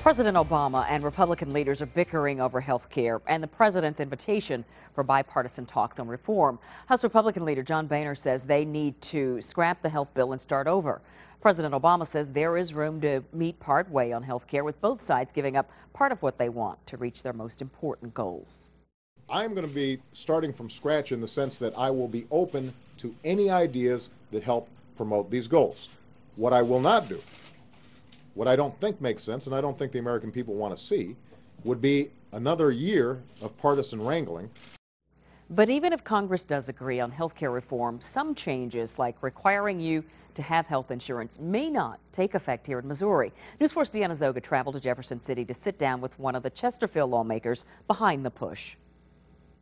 President Obama and Republican leaders are bickering over health care and the president's invitation for bipartisan talks on reform. House Republican leader John Boehner says they need to scrap the health bill and start over. President Obama says there is room to meet part way on health care, with both sides giving up part of what they want to reach their most important goals. I'm going to be starting from scratch in the sense that I will be open to any ideas that help promote these goals. What I will not do, what I don't think makes sense, and I don't think the American people want to see, would be another year of partisan wrangling. But even if Congress does agree on health care reform, some changes, like requiring you to have health insurance, may not take effect here in Missouri. News 4's Deanna Zoga traveled to Jefferson City to sit down with one of the Chesterfield lawmakers behind the push.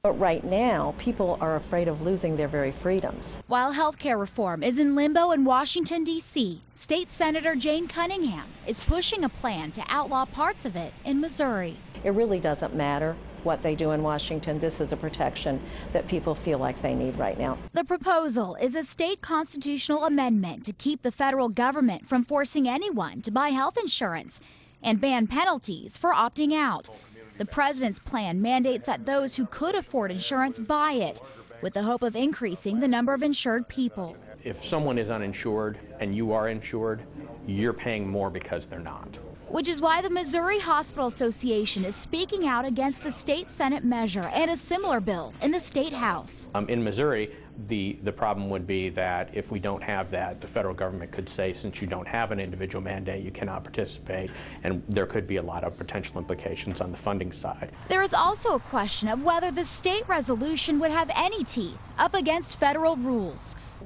But right now, people are afraid of losing their very freedoms. While health care reform is in limbo in Washington, D.C., State Senator Jane Cunningham is pushing a plan to outlaw parts of it in Missouri. It really doesn't matter what they do in Washington. This is a protection that people feel like they need right now. The proposal is a state constitutional amendment to keep the federal government from forcing anyone to buy health insurance and ban penalties for opting out. The president's plan mandates that those who could afford insurance buy it, with the hope of increasing the number of insured people. If someone is uninsured and you are insured, you're paying more because they're not. Which is why the Missouri Hospital Association is speaking out against the state Senate measure and a similar bill in the state House. In Missouri, the problem would be that if we don't have that, the federal government could say, since you don't have an individual mandate, you cannot participate, and there could be a lot of potential implications on the funding side. There is also a question of whether the state resolution would have any teeth up against federal rules.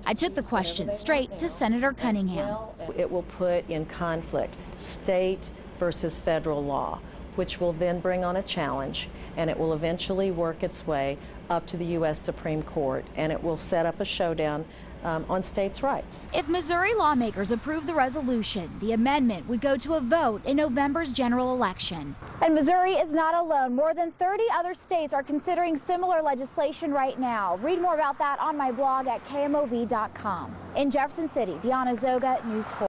I took the question straight to Senator Cunningham. It will put in conflict state versus federal law, which will then bring on a challenge, and it will eventually work its way up to the U.S. Supreme Court, and it will set up a showdown on states' rights. If Missouri lawmakers approve the resolution, the amendment would go to a vote in November's general election. And Missouri is not alone. More than 30 other states are considering similar legislation right now. Read more about that on my blog at KMOV.com. In Jefferson City, Deanna Zoga, News 4.